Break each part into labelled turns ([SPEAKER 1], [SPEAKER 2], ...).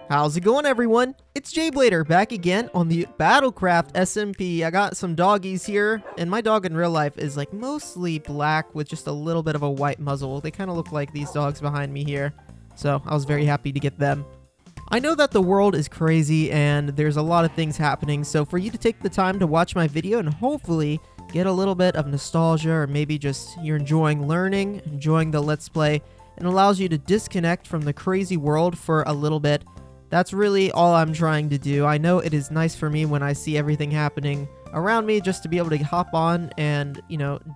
[SPEAKER 1] How's it going, everyone? It's jblader back again on the BattleCraft SMP. I got some doggies here, and my dog in real life is like mostly black with just a little bit of a white muzzle. They kind of look like these dogs behind me here, so I was very happy to get them. I know that the world is crazy and there's a lot of things happening, so for you to take the time to watch my video and hopefully get a little bit of nostalgia, or maybe just you're enjoying learning, enjoying the Let's Play, and allows you to disconnect from the crazy world for a little bit. That's really all I'm trying to do. I know it is nice for me when I see everything happening around me, just to be able to hop on and,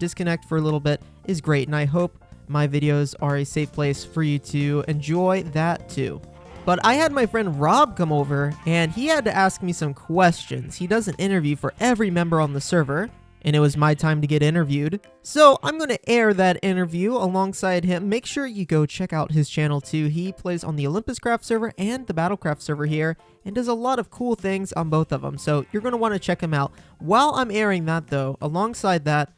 [SPEAKER 1] disconnect for a little bit is great. And I hope my videos are a safe place for you to enjoy that too. But I had my friend Rob come over and he had to ask me some questions. He does an interview for every member on the server, and it was my time to get interviewed. So I'm going to air that interview alongside him. Make sure you go check out his channel too. He plays on the BattleCraft server and the BattleCraft server here, and does a lot of cool things on both of them. So you're going to want to check him out. While I'm airing that though, alongside that,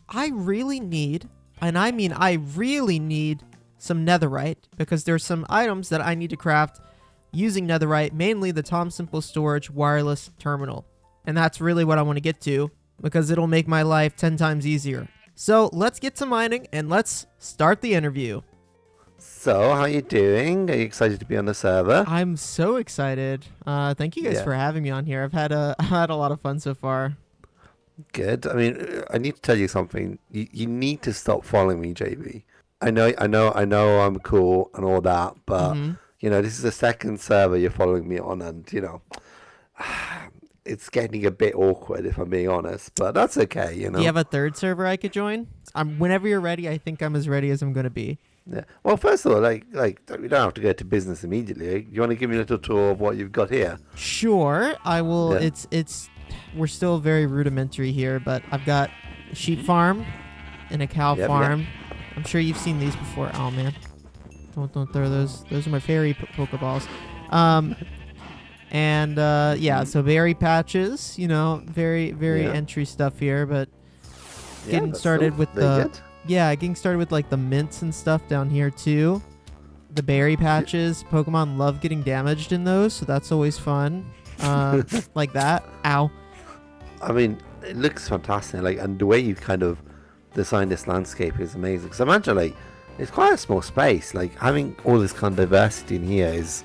[SPEAKER 1] I really need, and I mean I really need, some netherite, because there's some items that I need to craft using netherite, mainly the Tom Simple Storage wireless terminal. And that's really what I want to get to, because it'll make my life 10 times easier. So let's get to mining and let's start the interview.
[SPEAKER 2] So, how you doing? Are you excited to be on the server?
[SPEAKER 1] I'm so excited. Thank you guys for having me on here. I've had a lot of fun so far.
[SPEAKER 2] Good. I mean, I need to tell you something. You need to stop following me, JB. I know I'm cool and all that, but this is the second server you're following me on, and it's getting a bit awkward if I'm being honest, but that's okay,
[SPEAKER 1] Do you have a third server I could join? Whenever you're ready, I think I'm as ready as I'm going to be.
[SPEAKER 2] Yeah. Well, first of all, like we don't have to go to business immediately. You want to give me a little tour of what you've got here?
[SPEAKER 1] Sure, I will. Yeah. We're still very rudimentary here, but I've got a sheep farm and a cow farm. Yep. I'm sure you've seen these before. Oh man, don't throw those. Those are my fairy Pokeballs. So berry patches, very entry stuff here, but getting started with getting started with like the mints and stuff down here too. The berry patches, Pokemon love getting damaged in those, so that's always fun. Like that. Ow.
[SPEAKER 2] I mean, it looks fantastic, and the way you kind of designed this landscape is amazing. Because imagine, it's quite a small space. Having all this kind of diversity in here is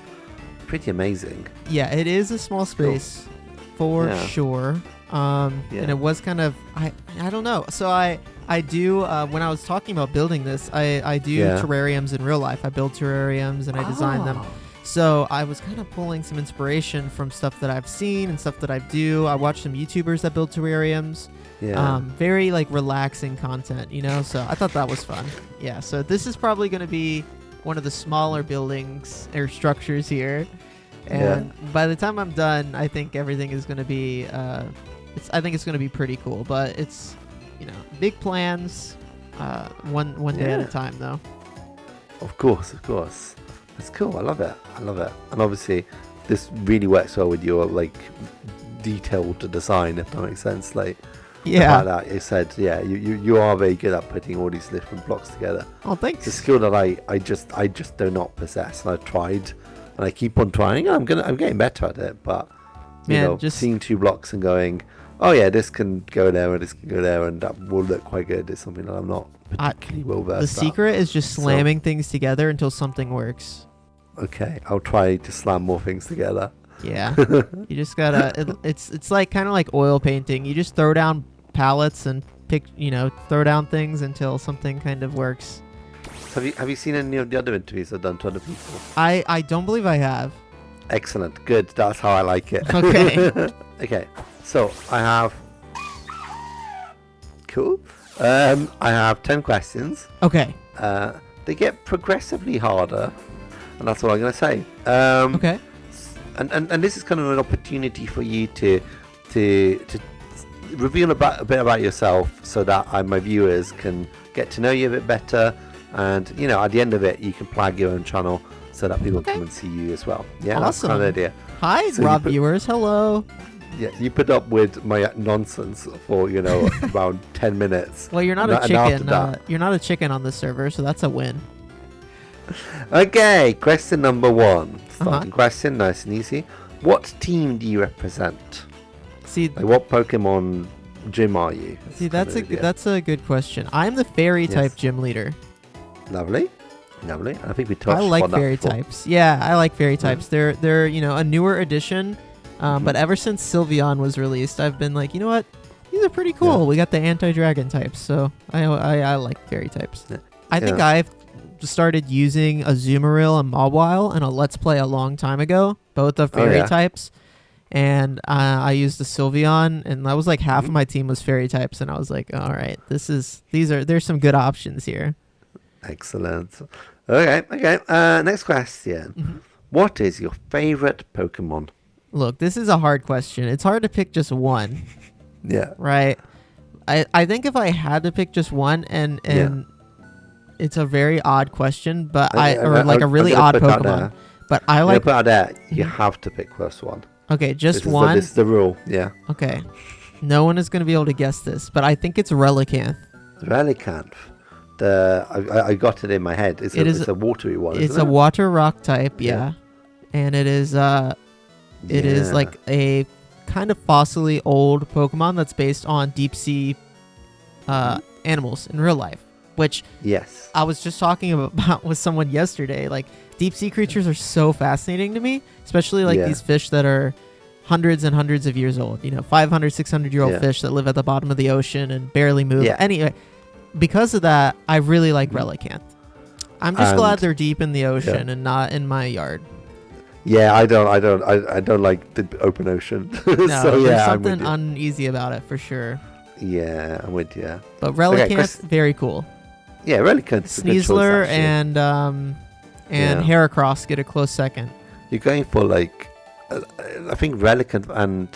[SPEAKER 2] pretty amazing.
[SPEAKER 1] Yeah, it is a small space for sure. And it was kind of I don't know. So I do when I was talking about building this, I do terrariums in real life. I build terrariums and I design them. So I was kind of pulling some inspiration from stuff that I've seen and stuff that I do. I watch some YouTubers that build terrariums. Yeah. Very relaxing content, So I thought that was fun. Yeah. So this is probably going to be one of the smaller buildings or structures here. And by the time I'm done, I think everything is going to be, I think it's going to be pretty cool, but it's, big plans, one day at a time though.
[SPEAKER 2] Of course. That's cool. I love it. And obviously this really works well with your detailed design, if that makes sense. About that, you said, you are very good at putting all these different blocks together.
[SPEAKER 1] Oh, thanks.
[SPEAKER 2] It's a skill that I just do not possess. And I've tried, and I keep on trying. I'm getting better at it, but just seeing two blocks and going, oh yeah, this can go there and this can go there, and that will look quite good, is something that I'm not particularly well versed at.
[SPEAKER 1] The secret is just slamming things together until something works.
[SPEAKER 2] Okay, I'll try to slam more things together.
[SPEAKER 1] Yeah, you just gotta. It's kind of like oil painting. You just throw down pallets and throw down things until something kind of works.
[SPEAKER 2] Have you seen any of the other interviews I've done to other people?
[SPEAKER 1] I don't believe I have.
[SPEAKER 2] Excellent, good. That's how I like it.
[SPEAKER 1] Okay.
[SPEAKER 2] Okay, so I have. Cool. I have 10 questions.
[SPEAKER 1] Okay.
[SPEAKER 2] They get progressively harder, and that's all I'm going to say.
[SPEAKER 1] Okay.
[SPEAKER 2] And this is kind of an opportunity for you to reveal a bit about yourself, so that my viewers can get to know you a bit better, and at the end of it you can plug your own channel so that people come and see you as well. Yeah,
[SPEAKER 1] awesome.
[SPEAKER 2] That's kind of the idea.
[SPEAKER 1] Hi, so Rob viewers. Hello.
[SPEAKER 2] Yeah, you put up with my nonsense for around 10 minutes.
[SPEAKER 1] Well, you're not a chicken. You're not a chicken on this server, so that's a win.
[SPEAKER 2] Okay, question number 1. Starting question, nice and easy. What team do you represent?
[SPEAKER 1] See,
[SPEAKER 2] like, what Pokemon gym are you?
[SPEAKER 1] that's a good question. I'm the fairy type gym leader.
[SPEAKER 2] Lovely. I think we touched
[SPEAKER 1] I like
[SPEAKER 2] on that
[SPEAKER 1] fairy
[SPEAKER 2] before.
[SPEAKER 1] types. Yeah, I like fairy types. They're a newer addition. But ever since Sylveon was released, I've been like, you know what? These are pretty cool. We got the anti-dragon types, so I like fairy types. I think I've started using a Azumarill and Mawile in a Let's Play a long time ago. Both are fairy types. And I used the Sylveon, and that was like half of my team was fairy types, and I was like, all right, there's some good options here.
[SPEAKER 2] Excellent. Okay. Next question. What is your favorite Pokemon?
[SPEAKER 1] Look, this is a hard question. It's hard to pick just one.
[SPEAKER 2] Yeah.
[SPEAKER 1] Right. I think if I had to pick just one, and it's a very odd question, but a really odd Pokemon. But I like.
[SPEAKER 2] Put out there. You have to pick first one.
[SPEAKER 1] Okay, just one.
[SPEAKER 2] This is the rule. Yeah.
[SPEAKER 1] Okay. No one is going to be able to guess this, but I think it's Relicanth.
[SPEAKER 2] Relicanth. I got it in my head. It's a watery one.
[SPEAKER 1] It's a water rock type. Yeah. And it is is like a kind of fossily old Pokemon that's based on deep sea animals in real life, which I was just talking about with someone yesterday. Like, deep sea creatures are so fascinating to me, especially like these fish that are hundreds and hundreds of years old, 500, 600-year-old fish that live at the bottom of the ocean and barely move. Anyway, because of that, I really like Relicanth. I'm just glad they're deep in the ocean and not in my yard.
[SPEAKER 2] Yeah, I don't like the open ocean.
[SPEAKER 1] No, so, there's something uneasy about it for sure.
[SPEAKER 2] Yeah, I'm with you.
[SPEAKER 1] But Relicanth, very cool.
[SPEAKER 2] Yeah, Relicanth.
[SPEAKER 1] Sneasler and Heracross get a close second.
[SPEAKER 2] You're going for like, I think Relicanth and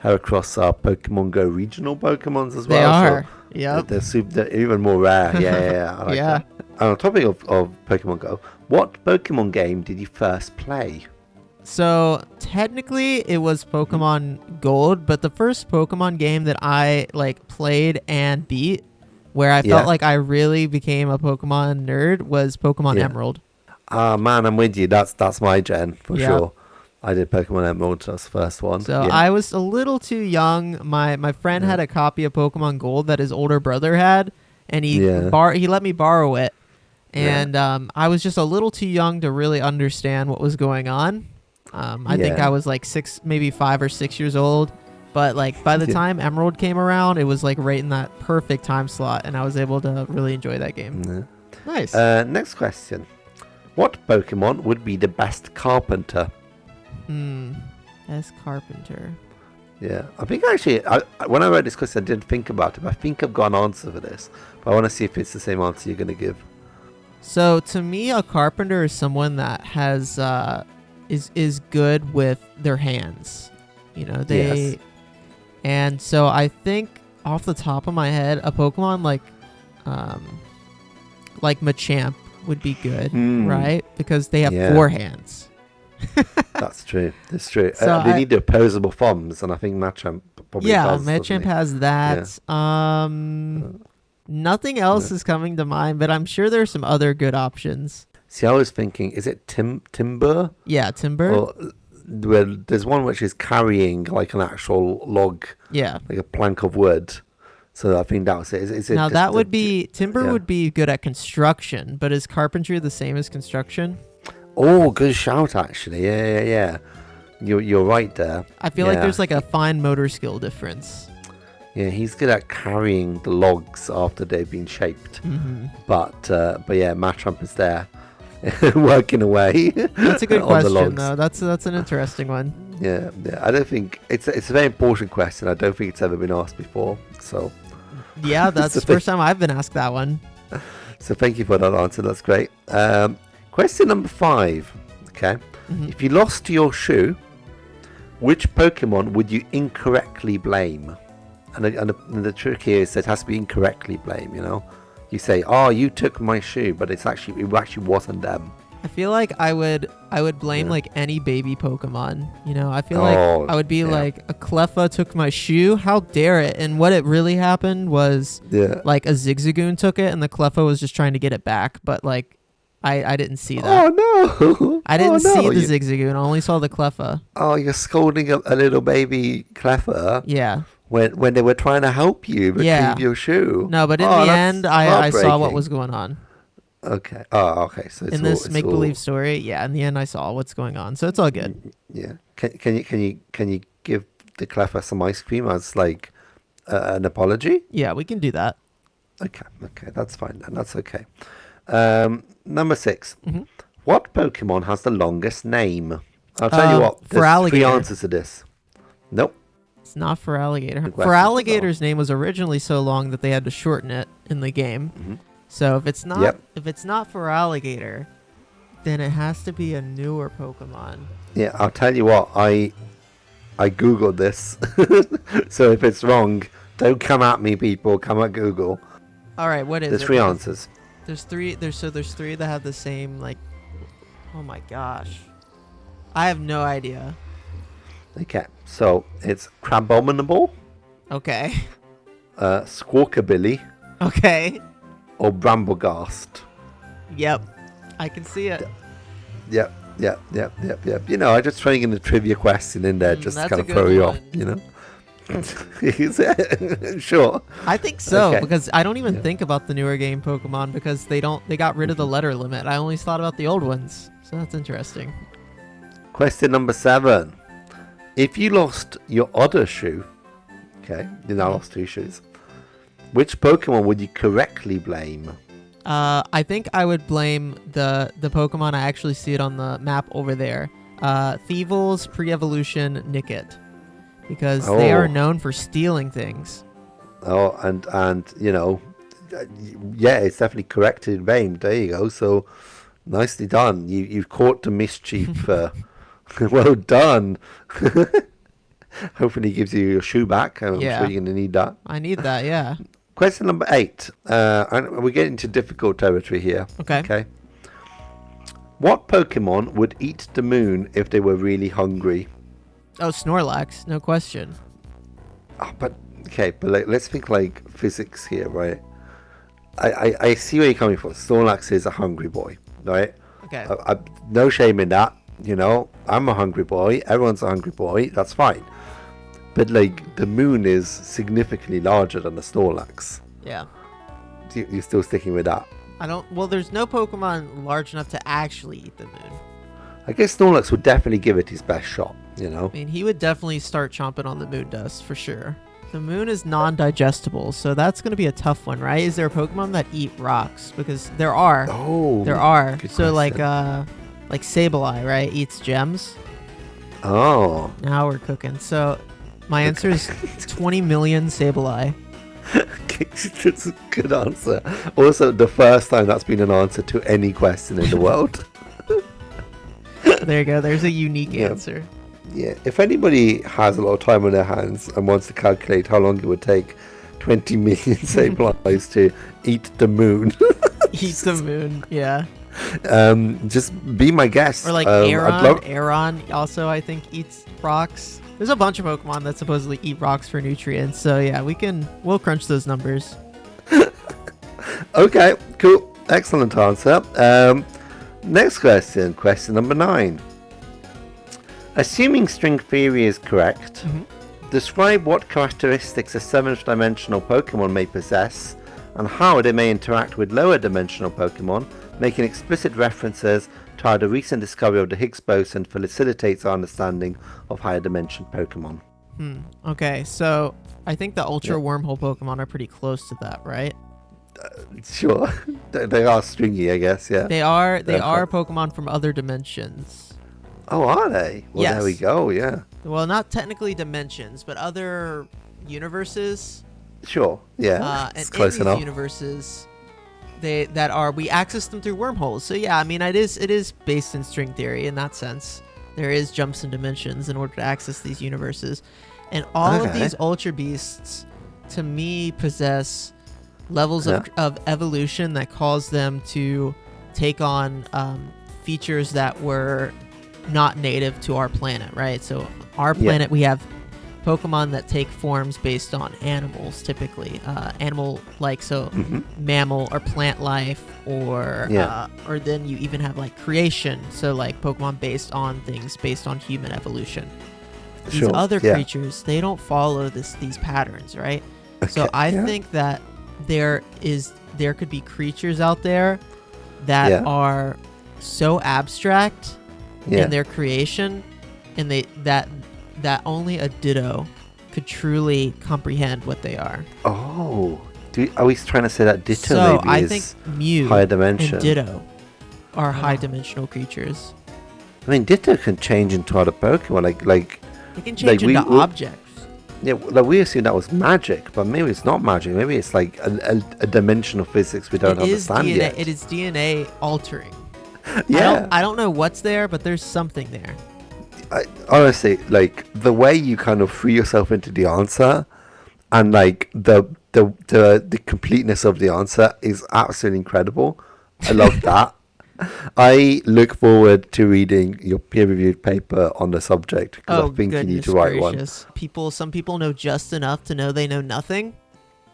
[SPEAKER 2] Heracross are Pokemon Go regional Pokemons as well.
[SPEAKER 1] They are. Yeah.
[SPEAKER 2] They're even more rare. Yeah. I like that. And on the topic of Pokemon Go, what Pokemon game did you first play?
[SPEAKER 1] So technically it was Pokemon Gold, but the first Pokemon game that I played and beat, where I felt like I really became a Pokemon nerd, was Pokemon Emerald.
[SPEAKER 2] Man, I'm with you. That's my gen for sure. I did Pokemon Emerald. That's the first one.
[SPEAKER 1] So I was a little too young. My friend had a copy of Pokemon Gold that his older brother had, and he let me borrow it. And I was just a little too young to really understand what was going on. I think I was like 5 or 6 years old. But by the time Emerald came around, it was right in that perfect time slot, and I was able to really enjoy that game. Nice.
[SPEAKER 2] Next question. What Pokemon would be the best carpenter?
[SPEAKER 1] Best carpenter.
[SPEAKER 2] Yeah, I think actually, when I wrote this question, I didn't think about it, but I think I've got an answer for this. But I want to see if it's the same answer you're going to give.
[SPEAKER 1] So to me, a carpenter is someone that has is good with their hands. And so I think off the top of my head, a Pokemon like Machamp would be good, right? Because they have 4 hands.
[SPEAKER 2] That's true. That's true.
[SPEAKER 1] So
[SPEAKER 2] they need the opposable thumbs, and I think Machamp probably does.
[SPEAKER 1] Machamp has that. Yeah. Nothing else is coming to mind, but I'm sure there's some other good options.
[SPEAKER 2] See, I was thinking, is it Timber?
[SPEAKER 1] Yeah, Timber.
[SPEAKER 2] There's one which is carrying like an actual log. Yeah. Like a plank of wood. So I think that was it. Is it
[SPEAKER 1] now that would be Timber would be good at construction, but is carpentry the same as construction?
[SPEAKER 2] Oh, good shout, actually. Yeah. You're right there.
[SPEAKER 1] I feel like there's a fine motor skill difference.
[SPEAKER 2] Yeah, he's good at carrying the logs after they've been shaped. But yeah, Machamp is there, working away.
[SPEAKER 1] That's a good question, though. That's an interesting one.
[SPEAKER 2] Yeah. I don't think it's a very important question. I don't think it's ever been asked before. So.
[SPEAKER 1] Yeah, that's the first time I've been asked that one.
[SPEAKER 2] So thank you for that answer. That's great. Question number 5. Okay. If you lost your shoe, which Pokemon would you incorrectly blame? And the trick here is that it has to be incorrectly blame. You say, "Oh, you took my shoe," but it actually wasn't them.
[SPEAKER 1] I feel like I would blame any baby Pokemon. I feel like I would be like, a Cleffa took my shoe. How dare it? And what it really happened was a Zigzagoon took it, and the Cleffa was just trying to get it back. But I didn't see that.
[SPEAKER 2] Oh no!
[SPEAKER 1] I didn't see the
[SPEAKER 2] You,
[SPEAKER 1] Zigzagoon. I only saw the Cleffa.
[SPEAKER 2] oh, you're scolding a little baby Cleffer
[SPEAKER 1] Yeah.
[SPEAKER 2] when they were trying to help you
[SPEAKER 1] Yeah.
[SPEAKER 2] retrieve your shoe.
[SPEAKER 1] No, but in
[SPEAKER 2] Oh,
[SPEAKER 1] the
[SPEAKER 2] that's
[SPEAKER 1] end, I saw what
[SPEAKER 2] heartbreaking.
[SPEAKER 1] was going on.
[SPEAKER 2] Okay. Oh, okay. So it's
[SPEAKER 1] In
[SPEAKER 2] all,
[SPEAKER 1] this
[SPEAKER 2] it's
[SPEAKER 1] make-believe
[SPEAKER 2] all,
[SPEAKER 1] story, yeah, in the end, I saw what's going on. So it's all good.
[SPEAKER 2] yeah. Can you give the Cleffer some ice cream as like an apology?
[SPEAKER 1] Yeah, we can do that.
[SPEAKER 2] Okay. Okay. That's fine then. That's okay. Number 6.
[SPEAKER 1] Mhm.
[SPEAKER 2] What Pokemon has the longest name? I'll tell you what.
[SPEAKER 1] For
[SPEAKER 2] There's
[SPEAKER 1] alligator.
[SPEAKER 2] 3 answers to this. Nope.
[SPEAKER 1] It's not for alligator.
[SPEAKER 2] Good
[SPEAKER 1] For
[SPEAKER 2] question,
[SPEAKER 1] alligator's name was originally so long that they had to shorten it in the game.
[SPEAKER 2] Mhm.
[SPEAKER 1] So if it's not
[SPEAKER 2] Yep.
[SPEAKER 1] if it's not for alligator, then it has to be a newer Pokemon.
[SPEAKER 2] Yeah, I'll tell you what. I googled this, so if it's wrong, don't come at me, people. Come at Google.
[SPEAKER 1] All right, what is
[SPEAKER 2] There's
[SPEAKER 1] it?
[SPEAKER 2] 3 answers.
[SPEAKER 1] There's 3. There's 3 that have the same like. Oh my gosh, I have no idea.
[SPEAKER 2] Okay, so it's Crabominable,
[SPEAKER 1] Okay.
[SPEAKER 2] Squawkabilly,
[SPEAKER 1] Okay.
[SPEAKER 2] or Brambleghast.
[SPEAKER 1] Yep. I can see it.
[SPEAKER 2] Yep. You know, I just throwing in a trivia question in there just to
[SPEAKER 1] That's
[SPEAKER 2] kind
[SPEAKER 1] a
[SPEAKER 2] of
[SPEAKER 1] good
[SPEAKER 2] throw you off,
[SPEAKER 1] one.
[SPEAKER 2] you know? Is it? Sure.
[SPEAKER 1] I think so
[SPEAKER 2] Okay.
[SPEAKER 1] because I don't even
[SPEAKER 2] Yeah.
[SPEAKER 1] think about the newer game Pokemon because they got rid of the letter limit. I only thought about the old ones. So that's interesting.
[SPEAKER 2] Question number 7. If you lost your other shoe, okay, you now lost 2 shoes, which Pokemon would you correctly blame?
[SPEAKER 1] I think I would blame the Pokemon. I actually see it on the map over there. Thievul's pre-evolution Nickit. Because they are
[SPEAKER 2] Oh.
[SPEAKER 1] known for stealing things.
[SPEAKER 2] Oh, and you know, yeah, it's definitely corrected blame. There you go. So nicely done. You've caught the mischief. Well done. Hopefully, he gives you your shoe back. I'm
[SPEAKER 1] Yeah.
[SPEAKER 2] sure you're gonna need that.
[SPEAKER 1] I need that, yeah.
[SPEAKER 2] Question number 8. And we're getting to difficult territory here.
[SPEAKER 1] Okay.
[SPEAKER 2] Okay. What Pokemon would eat the moon if they were really hungry?
[SPEAKER 1] Oh, Snorlax, no question.
[SPEAKER 2] Oh, but like, let's think like physics here, right? I see where you're coming from. Snorlax is a hungry boy, right?
[SPEAKER 1] Okay.
[SPEAKER 2] No shame in that. You know, I'm a hungry boy. Everyone's a hungry boy. That's fine. But like, the moon is significantly larger than the Snorlax.
[SPEAKER 1] Yeah.
[SPEAKER 2] You're still sticking with that?
[SPEAKER 1] Well, there's no Pokemon large enough to actually eat the moon.
[SPEAKER 2] I guess Snorlax would definitely give it his best shot. You know.
[SPEAKER 1] I mean, he would definitely start chomping on the moon dust for sure. The moon is non-digestible, so that's going to be a tough one, right? Is there a Pokemon that eat rocks? Because there are.
[SPEAKER 2] Oh.
[SPEAKER 1] There are.
[SPEAKER 2] Good
[SPEAKER 1] So
[SPEAKER 2] question.
[SPEAKER 1] like Sableye, right? Eats gems.
[SPEAKER 2] Oh.
[SPEAKER 1] Now we're cooking. So my answer is 20 million Sableye.
[SPEAKER 2] That's a good answer. Also, the first time that's been an answer to any question in the world.
[SPEAKER 1] There you go. There's a unique
[SPEAKER 2] Yeah.
[SPEAKER 1] answer.
[SPEAKER 2] Yeah, if anybody has a lot of time on their hands and wants to calculate how long it would take 20 million Sableye's to eat the moon,
[SPEAKER 1] Eat the moon. Yeah.
[SPEAKER 2] just be my guest.
[SPEAKER 1] Or like Aeron also I think eats rocks. There's a bunch of Pokemon that supposedly eat rocks for nutrients. So yeah, we'll crunch those numbers.
[SPEAKER 2] Okay, cool. Excellent answer. Next question number 9. Assuming string theory is correct, describe what characteristics a 7th dimensional Pokemon may possess and how they may interact with lower dimensional Pokemon, making explicit references to how the recent discovery of the Higgs boson facilitates our understanding of higher dimension Pokemon.
[SPEAKER 1] Okay, so I think the Ultra Wormhole Pokemon are pretty close to that, right?
[SPEAKER 2] Sure. They are stringy, I guess, yeah.
[SPEAKER 1] They are Pokemon from other dimensions.
[SPEAKER 2] Oh, are they? Well,
[SPEAKER 1] Yes.
[SPEAKER 2] there we go, yeah.
[SPEAKER 1] Well, not technically dimensions, but other universes.
[SPEAKER 2] Sure, yeah.
[SPEAKER 1] And
[SPEAKER 2] It's close
[SPEAKER 1] in these
[SPEAKER 2] enough.
[SPEAKER 1] universes, we access them through wormholes. So yeah, I mean, it is based in string theory in that sense. There is jumps in dimensions in order to access these universes, and all of these Ultra Beasts, to me, possess levels of evolution that cause them to take on features that were not native to our planet, right? So our planet, we have Pokemon that take forms based on animals, typically. Animal-like, so mammal or plant life, or then you even have like creation, so like Pokemon based on things based on human evolution. These other creatures, they don't follow these patterns, right? Okay, so I think that there could be creatures out there that are so abstract in their creation, and that only a Ditto could truly comprehend what they are.
[SPEAKER 2] Oh, are we trying to say that Ditto maybe
[SPEAKER 1] I
[SPEAKER 2] is
[SPEAKER 1] think Mew
[SPEAKER 2] higher dimension
[SPEAKER 1] and Ditto are high dimensional creatures.
[SPEAKER 2] I mean, Ditto can change into other Pokemon, like
[SPEAKER 1] it can change into objects.
[SPEAKER 2] Yeah, like we assume that was magic, but maybe it's not magic. Maybe it's like a dimension of physics we don't understand yet.
[SPEAKER 1] It is DNA altering.
[SPEAKER 2] Yeah,
[SPEAKER 1] I don't know what's there, but there's something there.
[SPEAKER 2] Honestly, like the way you kind of free yourself into the answer, and like the completeness of the answer is absolutely incredible. I love that. I look forward to reading your peer-reviewed paper on the subject, because I think you need to write one.
[SPEAKER 1] Some people know just enough to know they know nothing.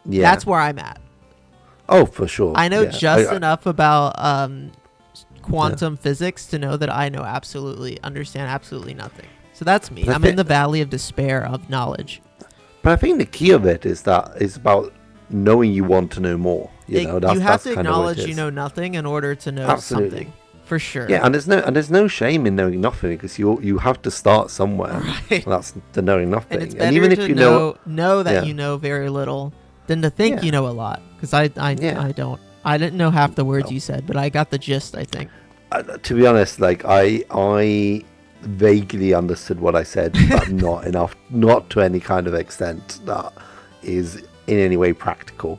[SPEAKER 2] Yeah,
[SPEAKER 1] that's where I'm at.
[SPEAKER 2] Oh, for sure.
[SPEAKER 1] I know just enough about quantum physics to know that I understand absolutely nothing. So that's me. I'm in the valley of despair of knowledge.
[SPEAKER 2] But I think the key of it is about knowing you want to know more. You
[SPEAKER 1] have to acknowledge you know nothing in order to know something. For sure.
[SPEAKER 2] Yeah, and there's no shame in knowing nothing, because you have to start somewhere.
[SPEAKER 1] Right.
[SPEAKER 2] That's the knowing nothing.
[SPEAKER 1] And it's better even if you know that you know very little than to think you know a lot. Because I don't. I didn't know half the words you said, but I got the gist, I think.
[SPEAKER 2] To be honest, like I vaguely understood what I said, but not to any kind of extent that is in any way practical.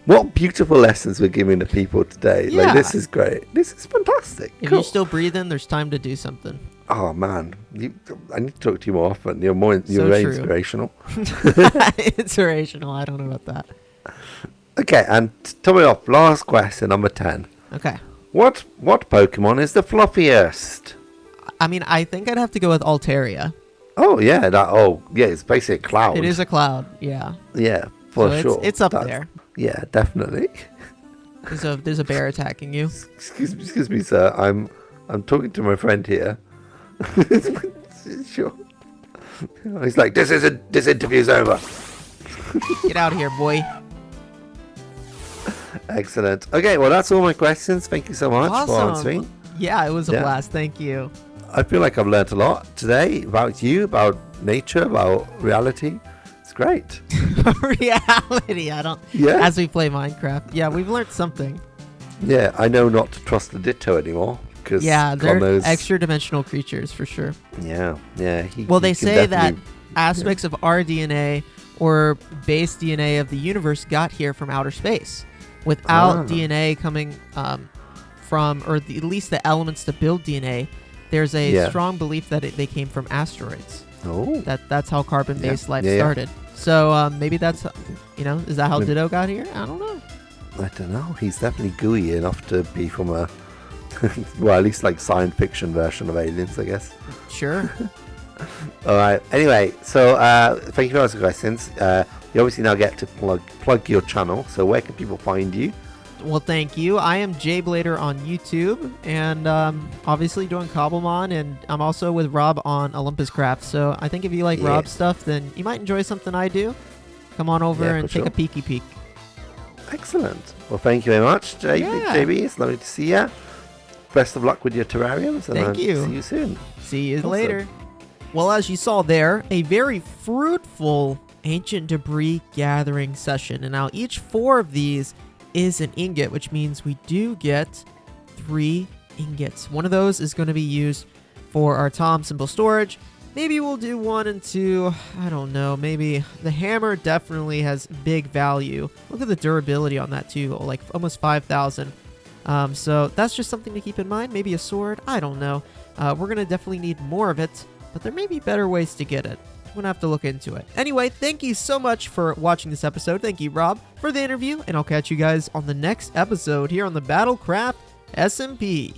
[SPEAKER 2] What beautiful lessons we're giving the people today.
[SPEAKER 1] Yeah.
[SPEAKER 2] Like, this is great. This is fantastic.
[SPEAKER 1] If you're still breathing, there's time to do something.
[SPEAKER 2] Oh, man. I need to talk to you more often. You're very inspirational.
[SPEAKER 1] Inspirational. I don't know about that.
[SPEAKER 2] Okay, and to me off, last question, number 10.
[SPEAKER 1] Okay.
[SPEAKER 2] What Pokemon is the fluffiest?
[SPEAKER 1] I mean, I think I'd have to go with Altaria.
[SPEAKER 2] Oh, yeah. It's basically a cloud.
[SPEAKER 1] It is a cloud, yeah.
[SPEAKER 2] Yeah, for sure.
[SPEAKER 1] It's up there.
[SPEAKER 2] Yeah, definitely.
[SPEAKER 1] There's a bear attacking you.
[SPEAKER 2] Excuse me, sir. I'm talking to my friend here. Sure. He's like, this interview's over.
[SPEAKER 1] Get out of here, boy.
[SPEAKER 2] Excellent. Okay, well, that's all my questions. Thank you so much for answering.
[SPEAKER 1] Yeah, it was a blast. Thank you.
[SPEAKER 2] I feel like I've learned a lot today about you, about nature, about reality. It's great.
[SPEAKER 1] Reality. As we play Minecraft. Yeah, we've learned something.
[SPEAKER 2] Yeah, I know not to trust the Ditto anymore.
[SPEAKER 1] They're extra dimensional creatures for sure.
[SPEAKER 2] Yeah.
[SPEAKER 1] They say that aspects of our DNA or base DNA of the universe got here from outer space. Without DNA coming from, or at least the elements to build DNA, there's a strong belief that they came from asteroids.
[SPEAKER 2] Oh.
[SPEAKER 1] That's how carbon-based life started. So maybe that's, is that how Ditto got here? I don't know.
[SPEAKER 2] I don't know. He's definitely gooey enough to be from a, well, at least like science fiction version of aliens, I guess.
[SPEAKER 1] Sure.
[SPEAKER 2] All right. Anyway, so thank you for asking questions. You obviously now get to plug your channel. So where can people find you?
[SPEAKER 1] Well, thank you. I am jblader on YouTube, and obviously doing Cobblemon, and I'm also with Rob on Olympus Craft. So I think if you like Rob's stuff, then you might enjoy something I do. Come on over and take a peeky peek.
[SPEAKER 2] Excellent. Well, thank you very much, JB. It's lovely to see you. Best of luck with your terrariums, and
[SPEAKER 1] thank you.
[SPEAKER 2] See you soon.
[SPEAKER 1] See you later. Well, as you saw there, a very fruitful ancient debris gathering session. And now each 4 of these is an ingot, which means we do get 3 ingots. One of those is going to be used for our Tom symbol storage. Maybe we'll do 1 and 2. I don't know. Maybe the hammer definitely has big value. Look at the durability on that too, like almost 5,000. So that's just something to keep in mind. Maybe a sword. I don't know. We're going to definitely need more of it, but there may be better ways to get it. We're gonna have to look into it. Anyway, thank you so much for watching this episode. Thank you, Rob, for the interview, and I'll catch you guys on the next episode here on the BattleCraft SMP.